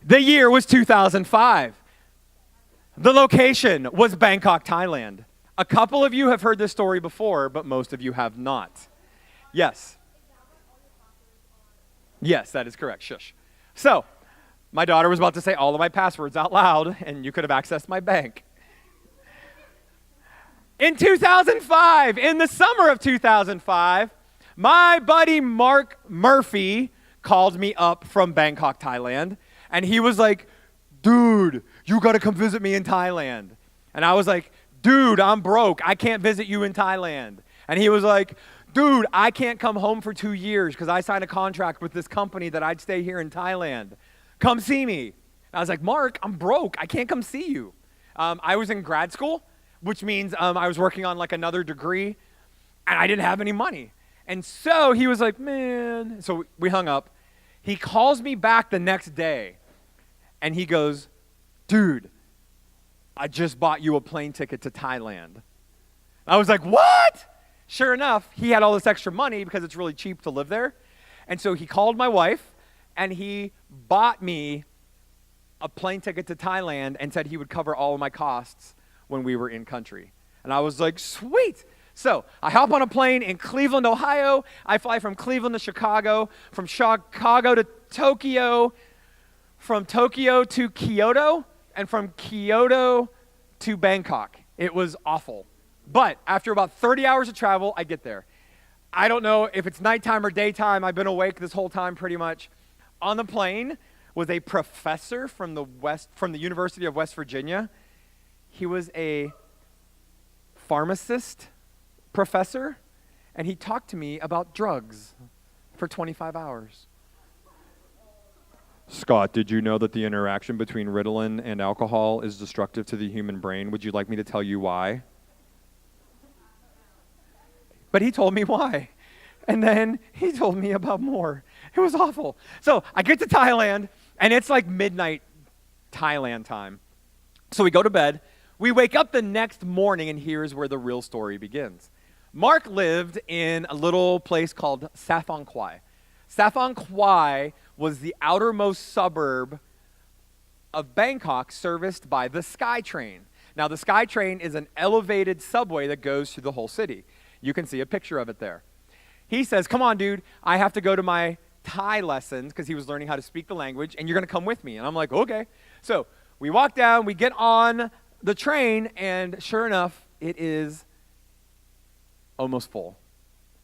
The year was 2005. The location was Bangkok, Thailand. A couple of you have heard this story before, but most of you have not. Yes. Yes, that is correct. Shush. So, my daughter was about to say all of my passwords out loud, and you could have accessed my bank. In 2005, in the summer of 2005, my buddy Mark Murphy called me up from Bangkok, Thailand, and he was like, dude, you got to come visit me in Thailand. And I was like, dude, I'm broke. I can't visit you in Thailand. And he was like, dude, I can't come home for 2 years because I signed a contract with this company that I'd stay here in Thailand. Come see me. And I was like, Mark, I'm broke. I can't come see you. I was in grad school, which means I was working on like another degree, and I didn't have any money. And so he was like, man. So we hung up. He calls me back the next day, and he goes, dude, I just bought you a plane ticket to Thailand. I was like, what? Sure enough, he had all this extra money because it's really cheap to live there. And so he called my wife, and he bought me a plane ticket to Thailand and said he would cover all of my costs when we were in country. And I was like, sweet. So I hop on a plane in Cleveland, Ohio. I fly from Cleveland to Chicago, from Chicago to Tokyo, from Tokyo to Kyoto, and from Kyoto to Bangkok. It was awful. But after about 30 hours of travel, I get there. I don't know if it's nighttime or daytime. I've been awake this whole time pretty much. On the plane was a professor from the University of West Virginia. He was a pharmacist professor, and he talked to me about drugs for 25 hours. Scott, did you know that the interaction between Ritalin and alcohol is destructive to the human brain? Would you like me to tell you why? But he told me why. And then he told me about more. It was awful. So I get to Thailand, and it's like midnight Thailand time. So we go to bed. We wake up the next morning, and here's where the real story begins. Mark lived in a little place called Saphon Kwai. Saphon Kwai was the outermost suburb of Bangkok serviced by the SkyTrain. Now, the SkyTrain is an elevated subway that goes through the whole city. You can see a picture of it there. He says, come on, dude, I have to go to my Thai lessons because he was learning how to speak the language, and you're going to come with me. And I'm like, okay. So we walk down, we get on the train, and sure enough, it is almost full.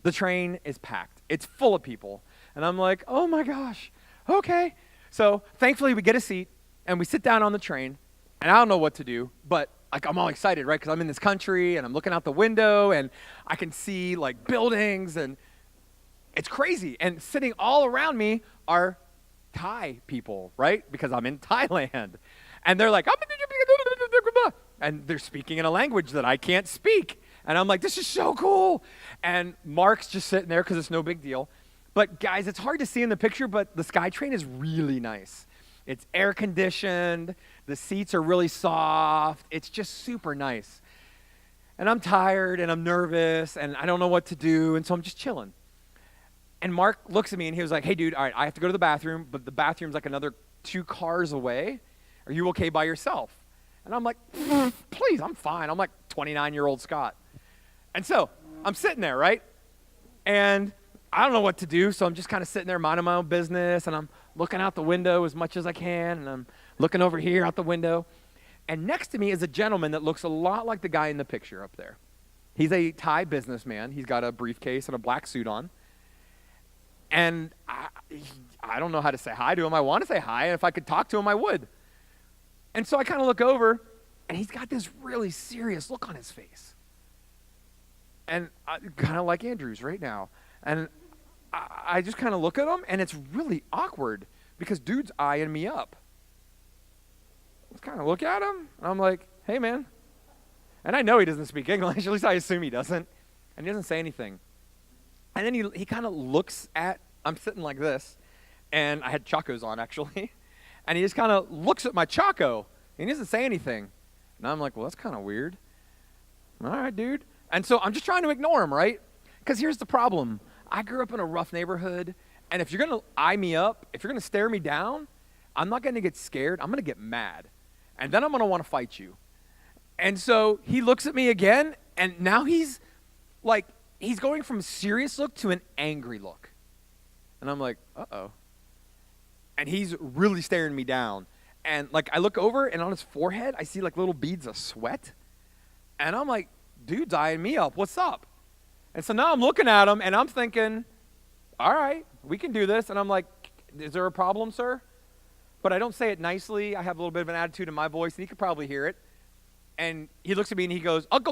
The train is packed. It's full of people. And I'm like, oh my gosh, okay. So thankfully we get a seat, and we sit down on the train, and I don't know what to do, but like I'm all excited, right? Because I'm in this country, and I'm looking out the window, and I can see like buildings, and it's crazy. And sitting all around me are Thai people, right? Because I'm in Thailand. And they're like, and they're speaking in a language that I can't speak. And I'm like, this is so cool. And Mark's just sitting there because it's no big deal. But guys, it's hard to see in the picture, but the SkyTrain is really nice. It's air conditioned. The seats are really soft. It's just super nice. And I'm tired and I'm nervous and I don't know what to do. And so I'm just chilling. And Mark looks at me and he was like, hey, dude, all right, I have to go to the bathroom, but the bathroom's like another 2 cars away. Are you okay by yourself? And I'm like, please, I'm fine. I'm like 29-year-old Scott. And so I'm sitting there, right? And I don't know what to do, so I'm just kind of sitting there minding my own business, and I'm looking out the window as much as I can, and I'm looking over here out the window. And next to me is a gentleman that looks a lot like the guy in the picture up there. He's a Thai businessman. He's got a briefcase and a black suit on. And I don't know how to say hi to him. I want to say hi, and if I could talk to him, I would. And so I kind of look over, and he's got this really serious look on his face. And kind of like Andrew's right now. And I just kind of look at him, and it's really awkward because dude's eyeing me up. I kind of look at him, and I'm like, hey, man. And I know he doesn't speak English. At least I assume he doesn't. And he doesn't say anything. And then he kind of looks at, I'm sitting like this, and I had chacos on, actually. And he just kind of looks at my chaco, and he doesn't say anything. And I'm like, well, that's kind of weird. All right, dude. And so I'm just trying to ignore him, right? Because here's the problem. I grew up in a rough neighborhood, and if you're going to eye me up, if you're going to stare me down, I'm not going to get scared. I'm going to get mad. And then I'm going to want to fight you. And so he looks at me again, and now he's going from a serious look to an angry look. And I'm like, uh-oh. And he's really staring me down. And like I look over, and on his forehead, I see like little beads of sweat. And I'm like, dude's eyeing me up. What's up? And so now I'm looking at him, and I'm thinking, all right, we can do this. And I'm like, is there a problem, sir? But I don't say it nicely. I have a little bit of an attitude in my voice, and he could probably hear it. And he looks at me, and he goes, at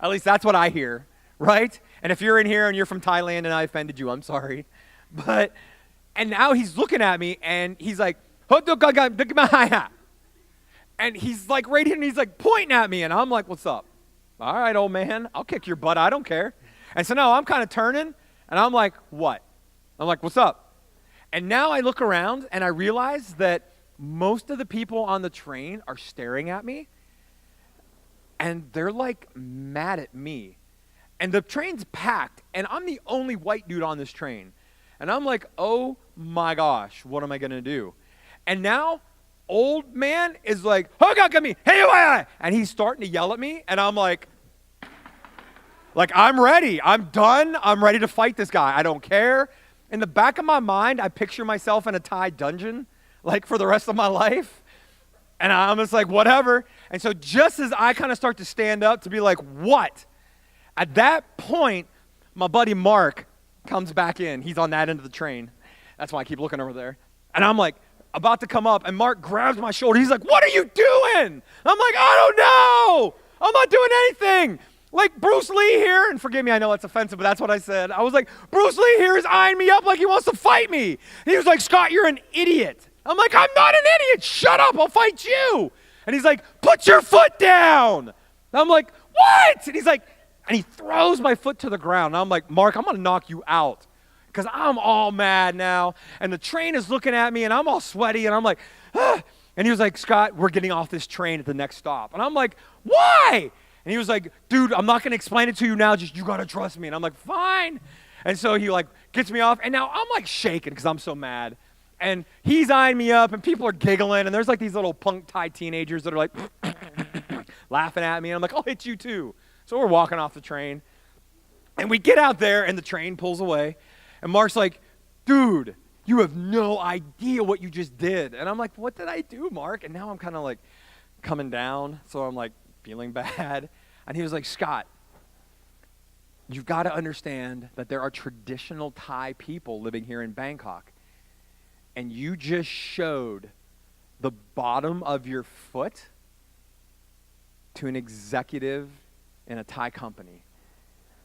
least that's what I hear, right? And if you're in here and you're from Thailand and I offended you, I'm sorry. And now he's looking at me, and he's like, and he's like right here, and he's like pointing at me, and I'm like, what's up? All right, old man, I'll kick your butt. I don't care. And so now I'm kind of turning, and I'm like, what? I'm like, what's up? And now I look around, and I realize that most of the people on the train are staring at me, and they're like mad at me. And the train's packed, and I'm the only white dude on this train. And I'm like, oh my gosh, what am I going to do? And now old man is like, hey, and he's starting to yell at me, and I'm like, I'm ready. I'm done. I'm ready to fight this guy. I don't care. In the back of my mind, I picture myself in a Thai dungeon, like for the rest of my life. And I'm just like, whatever. And so just as I kind of start to stand up to be like, what? At that point, my buddy Mark comes back in. He's on that end of the train. That's why I keep looking over there. And I'm like, about to come up, and Mark grabs my shoulder. He's like, what are you doing? I'm like, I don't know. I'm not doing anything. Like Bruce Lee here, and forgive me, I know that's offensive, but that's what I said. I was like, Bruce Lee here is eyeing me up like he wants to fight me. And he was like, Scott, you're an idiot. I'm like, I'm not an idiot. Shut up. I'll fight you. And he's like, put your foot down. And I'm like, what? And he's like, and he throws my foot to the ground. And I'm like, Mark, I'm going to knock you out because I'm all mad now. And the train is looking at me, and I'm all sweaty, and I'm like, ah. And he was like, Scott, we're getting off this train at the next stop. And I'm like, why? And he was like, dude, I'm not going to explain it to you now. Just you got to trust me. And I'm like, fine. And so he like gets me off. And now I'm like shaking because I'm so mad. And he's eyeing me up, and people are giggling. And there's like these little punk Thai teenagers that are like laughing at me. And I'm like, I'll hit you too. So we're walking off the train. And we get out there, and the train pulls away. And Mark's like, dude, you have no idea what you just did. And I'm like, what did I do, Mark? And now I'm kind of like coming down. So I'm like, feeling bad. And he was like, Scott, you've got to understand that there are traditional Thai people living here in Bangkok. And you just showed the bottom of your foot to an executive in a Thai company.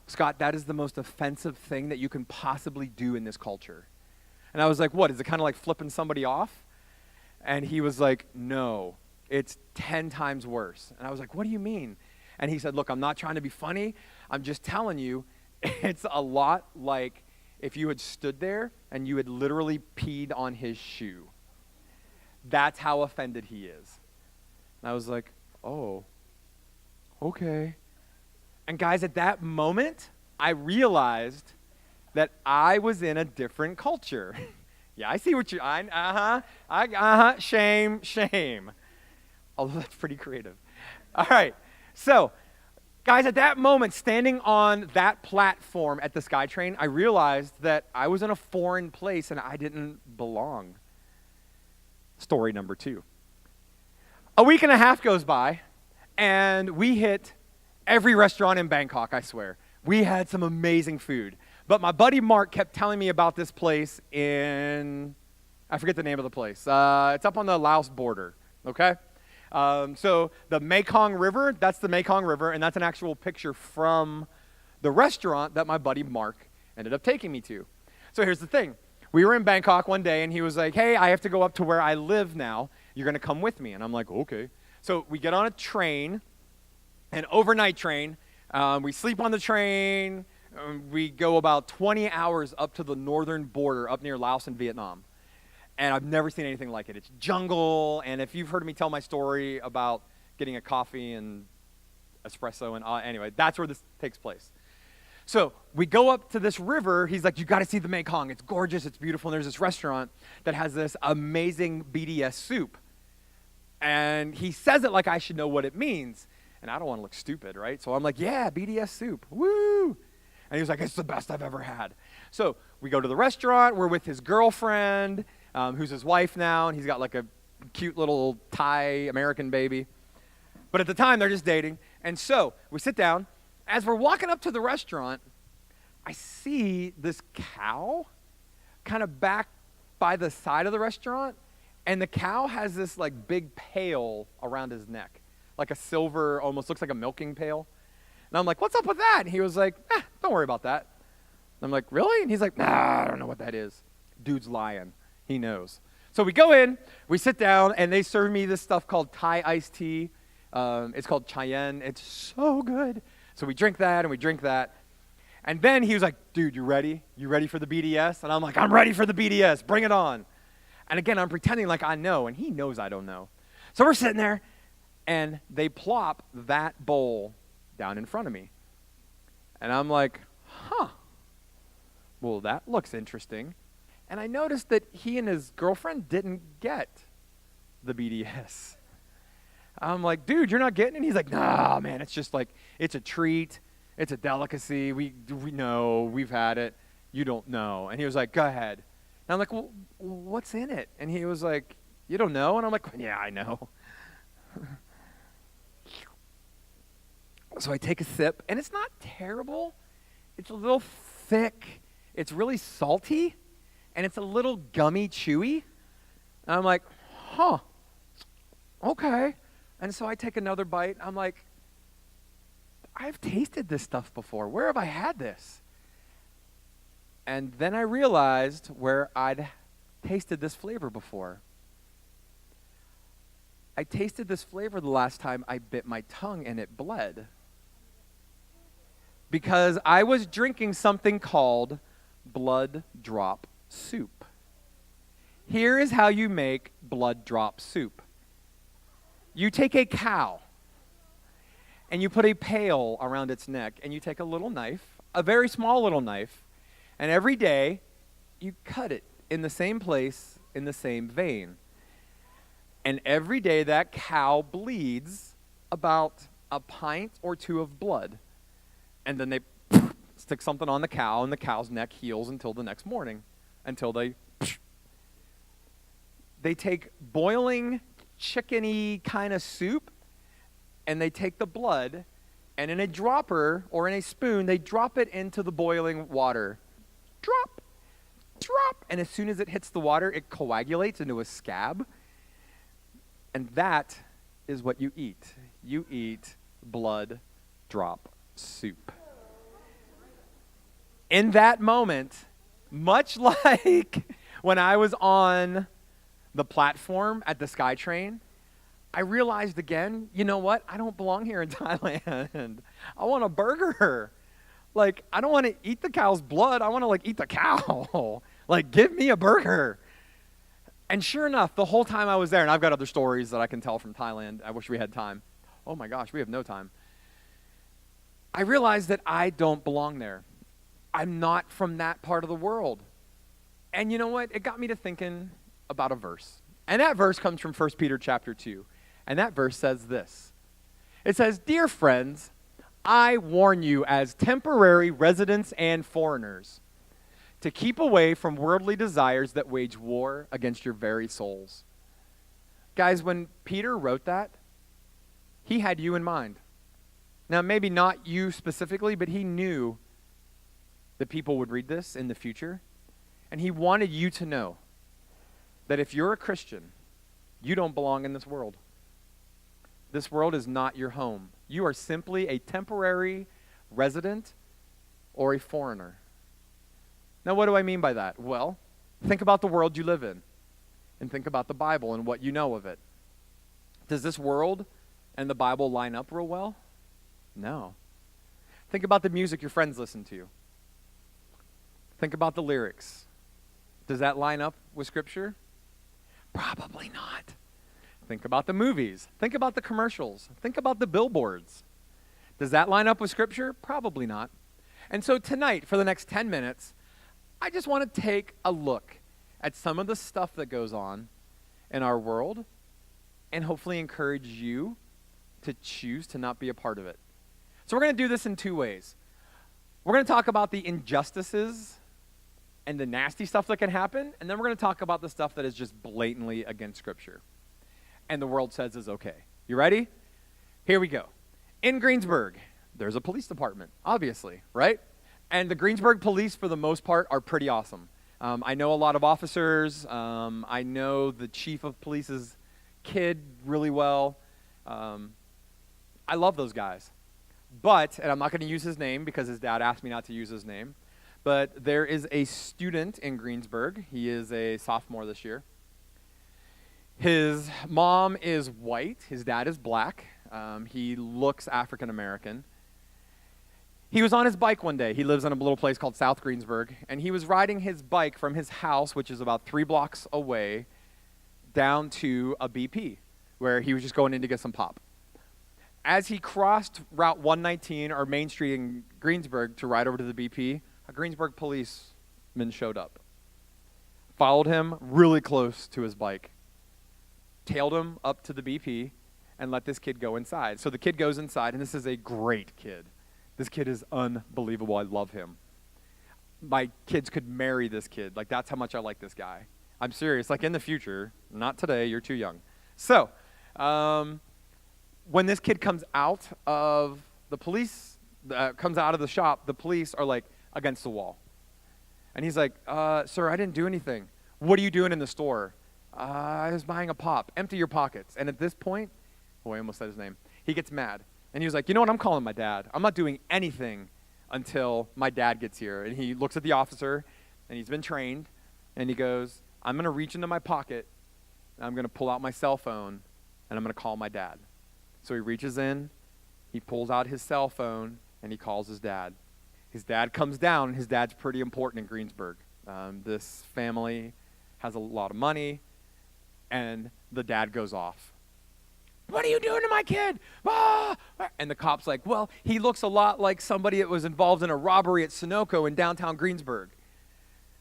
Scott, that is the most offensive thing that you can possibly do in this culture. And I was like, what? Is it kind of like flipping somebody off? And he was like, no. It's 10 times worse. And I was like, what do you mean? And he said, look, I'm not trying to be funny. I'm just telling you, it's a lot like if you had stood there and you had literally peed on his shoe. That's how offended he is. And I was like, oh, okay. And guys, at that moment, I realized that I was in a different culture. Yeah, I see what you, shame. Although that's pretty creative. All right. So, guys, at that moment, standing on that platform at the SkyTrain, I realized that I was in a foreign place and I didn't belong. Story number 2. A week and a half goes by, and we hit every restaurant in Bangkok, I swear. We had some amazing food. But my buddy Mark kept telling me about this place in, I forget the name of the place. It's up on the Laos border, okay? So the Mekong River, that's the Mekong River, and that's an actual picture from the restaurant that my buddy Mark ended up taking me to. So here's the thing. We were in Bangkok one day, and he was like, hey, I have to go up to where I live now. You're going to come with me. And I'm like, okay. So we get on a train, an overnight train. We sleep on the train. We go about 20 hours up to the northern border, up near Laos and Vietnam. And I've never seen anything like it. It's jungle, and if you've heard me tell my story about getting a coffee and espresso, and anyway, that's where this takes place. So we go up to this river. He's like, you got to see the Mekong. It's gorgeous. It's beautiful. And there's this restaurant that has this amazing BDS soup. And he says it like I should know what it means. And I don't want to look stupid, right? So I'm like, yeah, BDS soup. Woo! And he was like, it's the best I've ever had. So we go to the restaurant. We're with his girlfriend, who's his wife now. And he's got like a cute little Thai American baby. But at the time, they're just dating. And so we sit down. As we're walking up to the restaurant, I see this cow kind of back by the side of the restaurant. And the cow has this like big pail around his neck, like a silver, almost looks like a milking pail. And I'm like, what's up with that? And he was like, don't worry about that. And I'm like, really? And he's like, nah, I don't know what that is. Dude's lying. He knows. So we go in, we sit down, and they serve me this stuff called Thai iced tea. It's called Cheyenne. It's so good. So we drink that, and we drink that. And then he was like, dude, you ready? You ready for the BDS? And I'm like, I'm ready for the BDS. Bring it on. And again, I'm pretending like I know, and he knows I don't know. So we're sitting there, and they plop that bowl down in front of me. And I'm like, well, that looks interesting. And I noticed that he and his girlfriend didn't get the BDS. I'm like, dude, you're not getting it? He's like, nah, man, it's just like, it's a treat. It's a delicacy. We know, we've had it. You don't know. And he was like, go ahead. And I'm like, well, what's in it? And he was like, you don't know? And I'm like, yeah, I know. So I take a sip, and it's not terrible. It's a little thick. It's really salty, and it's a little gummy chewy. And I'm like, okay. And so I take another bite. I'm like, I've tasted this stuff before. Where have I had this? And then I realized where I'd tasted this flavor before. I tasted this flavor the last time I bit my tongue and it bled. Because I was drinking something called blood drop soup. Here is how you make blood drop soup. You take a cow and you put a pail around its neck, and you take a little knife, a very small little knife, and every day you cut it in the same place, in the same vein. And every day that cow bleeds about a pint or two of blood. And then they stick something on the cow, and the cow's neck heals until the next morning, until they take boiling chickeny kind of soup, and they take the blood, and in a dropper or in a spoon, they drop it into the boiling water. Drop, drop. And as soon as it hits the water, it coagulates into a scab. And that is what you eat. You eat blood drop soup. In that moment, much like when I was on the platform at the SkyTrain, I realized again, you know what? I don't belong here in Thailand. I want a burger. Like, I don't want to eat the cow's blood. I want to, like, eat the cow. Like, give me a burger. And sure enough, the whole time I was there, and I've got other stories that I can tell from Thailand. I wish we had time. Oh, my gosh, we have no time. I realized that I don't belong there. I'm not from that part of the world. And you know what? It got me to thinking about a verse. And that verse comes from 1 Peter chapter 2. And that verse says this. It says, "Dear friends, I warn you as temporary residents and foreigners to keep away from worldly desires that wage war against your very souls." Guys, when Peter wrote that, he had you in mind. Now, maybe not you specifically, but he knew that people would read this in the future. And he wanted you to know that if you're a Christian, you don't belong in this world. This world is not your home. You are simply a temporary resident or a foreigner. Now, what do I mean by that? Well, think about the world you live in, and think about the Bible and what you know of it. Does this world and the Bible line up real well? No. Think about the music your friends listen to. Think about the lyrics. Does that line up with Scripture? Probably not. Think about the movies. Think about the commercials. Think about the billboards. Does that line up with Scripture? Probably not. And so tonight, for the next 10 minutes, I just want to take a look at some of the stuff that goes on in our world and hopefully encourage you to choose to not be a part of it. So we're going to do this in two ways. We're going to talk about the injustices and the nasty stuff that can happen, and then we're going to talk about the stuff that is just blatantly against Scripture and the world says is okay. You ready? Here we go. In Greensburg, there's a police department, obviously, right? And the Greensburg police, for the most part, are pretty awesome. I know a lot of officers. I know the chief of police's kid really well. I love those guys. But, and I'm not going to use his name because his dad asked me not to use his name, but there is a student in Greensburg. He is a sophomore this year. His mom is white. His dad is black. He looks African American. He was on his bike one day. He lives in a little place called South Greensburg, and he was riding his bike from his house, which is about 3 blocks away, down to a BP, where he was just going in to get some pop. As he crossed Route 119, or Main Street in Greensburg, to ride over to the BP, a Greensburg policeman showed up, followed him really close to his bike, tailed him up to the BP, and let this kid go inside. So the kid goes inside, and this is a great kid. This kid is unbelievable. I love him. My kids could marry this kid. Like, that's how much I like this guy. I'm serious. Like, in the future, not today, you're too young. So, when this kid comes out of the police, comes out of the shop, the police are, like, against the wall. And he's like, sir, I didn't do anything. What are you doing in the store? I was buying a pop. Empty your pockets. And at this point, I almost said his name. He gets mad. And he was like, you know what, I'm calling my dad. I'm not doing anything until my dad gets here. And he looks at the officer, and he's been trained, and he goes, I'm going to reach into my pocket, and I'm going to pull out my cell phone, and I'm going to call my dad. So he reaches in, he pulls out his cell phone, and he calls his dad. His dad comes down, and his dad's pretty important in Greensburg. This family has a lot of money, and the dad goes off. What are you doing to my kid? Ah! And the cop's like, well, he looks a lot like somebody that was involved in a robbery at Sunoco in downtown Greensburg.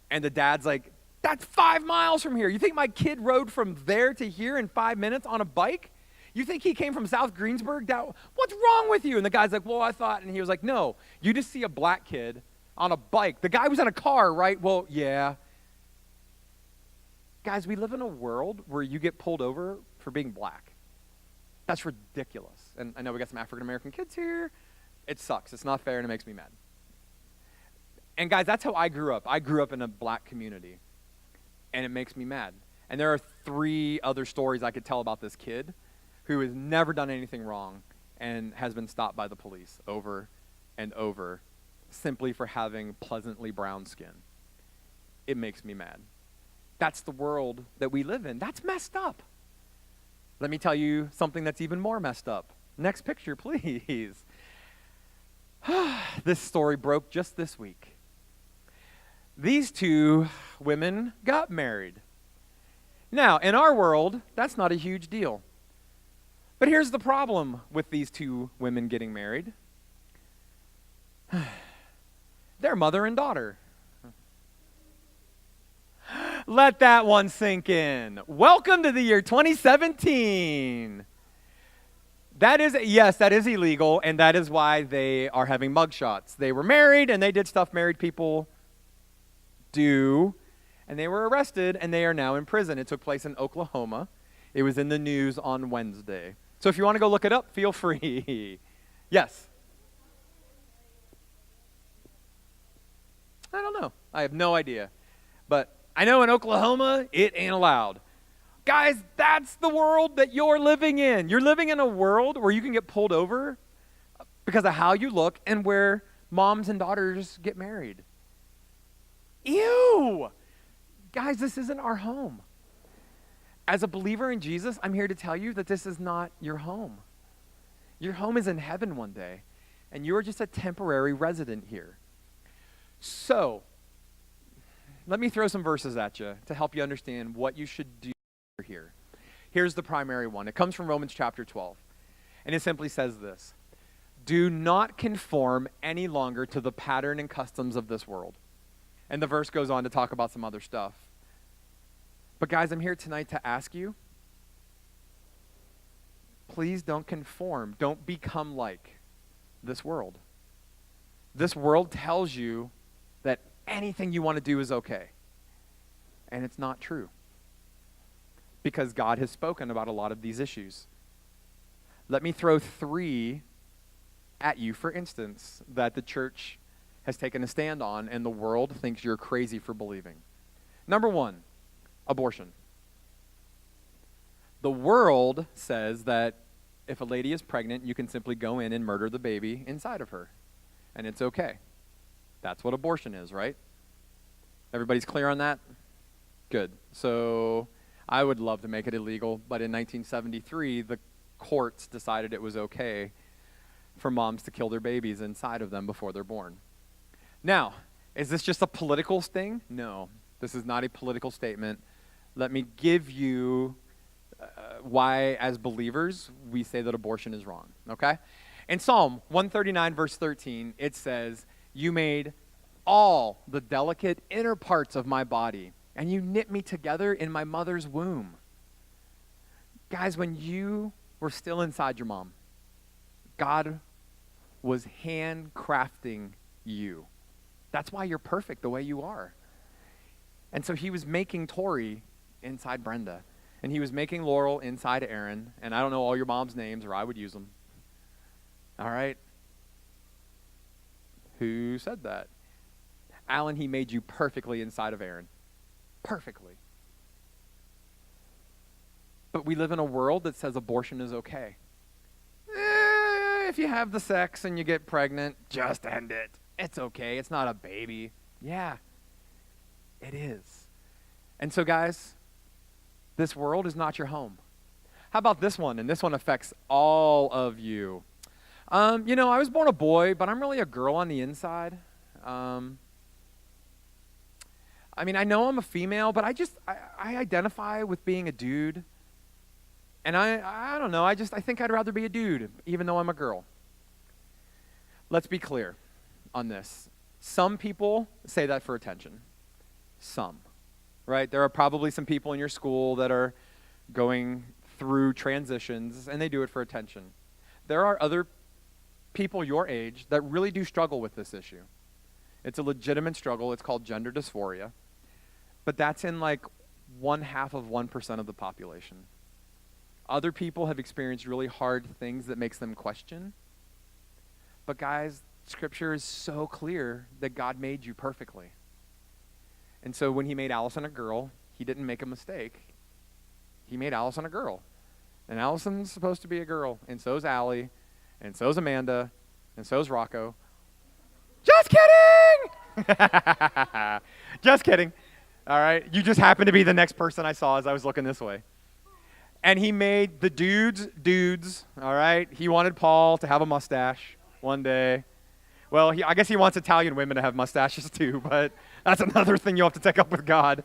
And the dad's like, that's 5 miles from here. You think my kid rode from there to here in 5 minutes on a bike? You think he came from South Greensburg down? What's wrong with you? And the guy's like, well, I thought. And he was like, no, you just see a black kid on a bike. The guy was in a car, right? Well, yeah. Guys, we live in a world where you get pulled over for being black. That's ridiculous. And I know we got some African-American kids here. It sucks. It's not fair, and it makes me mad. And guys, that's how I grew up. I grew up in a black community, and it makes me mad. And there are 3 other stories I could tell about this kid who has never done anything wrong and has been stopped by the police over and over simply for having pleasantly brown skin. It makes me mad. That's the world that we live in. That's messed up. Let me tell you something that's even more messed up. Next picture, please. This story broke just this week. These 2 women got married. Now, in our world, that's not a huge deal. But here's the problem with these 2 women getting married. They're mother and daughter. Let that one sink in. Welcome to the year 2017. That is illegal, and that is why they are having mugshots. They were married, and they did stuff married people do, and they were arrested, and they are now in prison. It took place in Oklahoma. It was in the news on Wednesday. So if you want to go look it up, feel free. Yes? I don't know. I have no idea. But I know in Oklahoma, it ain't allowed. Guys, that's the world that you're living in. You're living in a world where you can get pulled over because of how you look and where moms and daughters get married. Ew! Guys, this isn't our home. As a believer in Jesus, I'm here to tell you that this is not your home. Your home is in heaven one day, and you are just a temporary resident here. So, let me throw some verses at you to help you understand what you should do here. Here's the primary one. It comes from Romans chapter 12, and it simply says this: do not conform any longer to the pattern and customs of this world. And the verse goes on to talk about some other stuff. But guys, I'm here tonight to ask you, please don't conform. Don't become like this world. This world tells you that anything you want to do is okay. And it's not true. Because God has spoken about a lot of these issues. Let me throw 3 at you, for instance, that the church has taken a stand on and the world thinks you're crazy for believing. Number 1, abortion. The world says that if a lady is pregnant, you can simply go in and murder the baby inside of her, and it's okay. That's what abortion is, right? Everybody's clear on that? Good. So I would love to make it illegal, but in 1973, the courts decided it was okay for moms to kill their babies inside of them before they're born. Now, is this just a political thing? No, this is not a political statement. Let me give you why, as believers, we say that abortion is wrong, okay? In Psalm 139, verse 13, it says, "You made all the delicate inner parts of my body, and you knit me together in my mother's womb." Guys, when you were still inside your mom, God was handcrafting you. That's why you're perfect the way you are. And so he was making Tori inside Brenda. And he was making Laurel inside Aaron. And I don't know all your mom's names, or I would use them. All right? Who said that? Alan, he made you perfectly inside of Aaron. Perfectly. But we live in a world that says abortion is okay. If you have the sex and you get pregnant, just end it. It's okay. It's not a baby. Yeah, it is. And so, guys, this world is not your home. How about this one? And this one affects all of you. I was born a boy, but I'm really a girl on the inside. I know I'm a female, but I identify with being a dude. And I don't know, I think I'd rather be a dude, even though I'm a girl. Let's be clear on this. Some people say that for attention. Some, right? There are probably some people in your school that are going through transitions, and they do it for attention. There are other people your age that really do struggle with this issue. It's a legitimate struggle. It's called gender dysphoria. But that's in like 0.5% of the population. Other people have experienced really hard things that makes them question. But guys, Scripture is so clear that God made you perfectly. And so when he made Allison a girl, he didn't make a mistake. He made Allison a girl. And Allison's supposed to be a girl. And so's Allie. And so's Amanda. And so's Rocco. Just kidding! Just kidding. All right? You just happened to be the next person I saw as I was looking this way. And he made the dudes, all right? He wanted Paul to have a mustache one day. Well, I guess he wants Italian women to have mustaches too, but that's another thing you'll have to take up with God.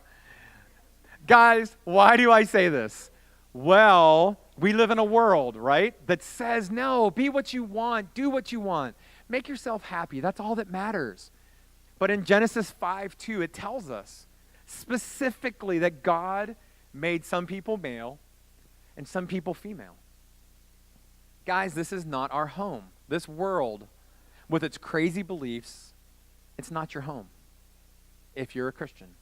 Guys, why do I say this? Well, we live in a world, right, that says, no, be what you want, do what you want. Make yourself happy. That's all that matters. But in Genesis 5:2, it tells us specifically that God made some people male and some people female. Guys, this is not our home. This world, with its crazy beliefs, it's not your home if you're a Christian.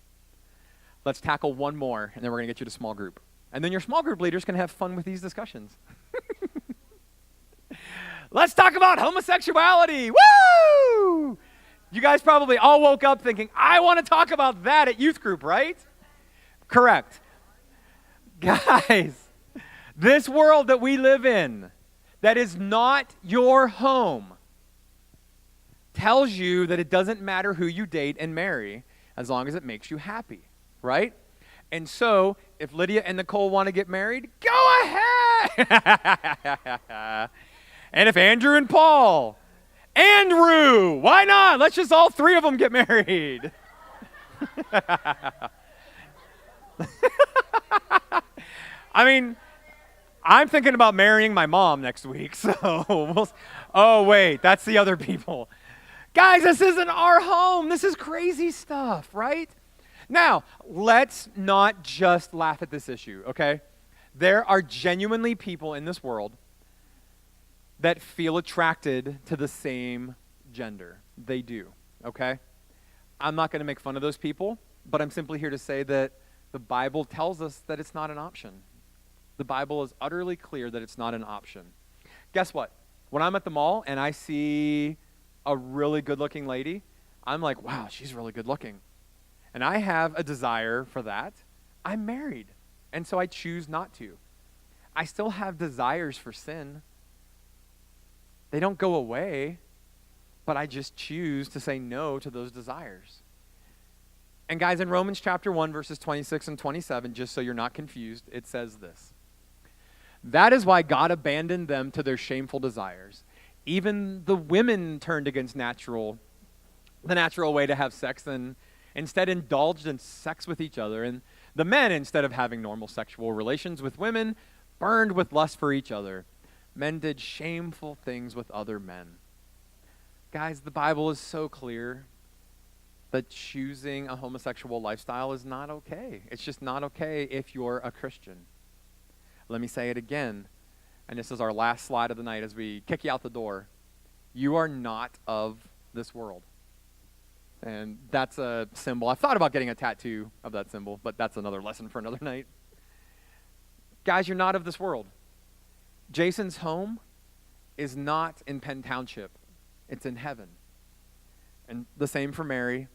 Let's tackle one more, and then we're going to get you to small group. And then your small group leaders can have fun with these discussions. Let's talk about homosexuality. Woo! You guys probably all woke up thinking, I want to talk about that at youth group, right? Correct. Guys, this world that we live in, that is not your home, tells you that it doesn't matter who you date and marry as long as it makes you happy, right? And so, if Lydia and Nicole want to get married, go ahead! And if Andrew and Paul, Andrew, why not? Let's just all 3 of them get married. I'm thinking about marrying my mom next week, so oh, wait, that's the other people. Guys, this isn't our home. This is crazy stuff, right? Now, let's not just laugh at this issue, okay? There are genuinely people in this world that feel attracted to the same gender. They do, okay? I'm not going to make fun of those people, but I'm simply here to say that the Bible tells us that it's not an option. The Bible is utterly clear that it's not an option. Guess what? When I'm at the mall and I see a really good-looking lady, I'm like, wow, she's really good-looking. And I have a desire for that. I'm married, and so I choose not to. I still have desires for sin. They don't go away, but I just choose to say no to those desires. And guys, in Romans chapter 1, verses 26 and 27, just so you're not confused, it says this. That is why God abandoned them to their shameful desires. Even the women turned against the natural way to have sex and instead indulged in sex with each other. And the men, instead of having normal sexual relations with women, burned with lust for each other. Men did shameful things with other men. Guys, the Bible is so clear that choosing a homosexual lifestyle is not okay. It's just not okay if you're a Christian. Let me say it again, and this is our last slide of the night as we kick you out the door. You are not of this world. And that's a symbol. I've thought about getting a tattoo of that symbol, but that's another lesson for another night. Guys, you're not of this world. Jason's home is not in Penn Township. It's in heaven. And the same for Mary,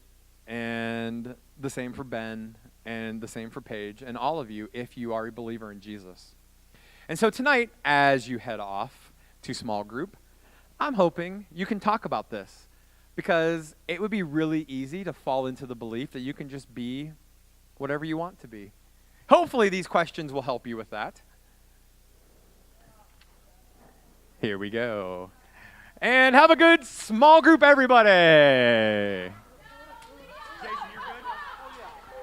and the same for Ben, and the same for Paige, and all of you if you are a believer in Jesus. And so tonight, as you head off to small group, I'm hoping you can talk about this, because it would be really easy to fall into the belief that you can just be whatever you want to be. Hopefully these questions will help you with that. Here we go. And have a good small group, everybody.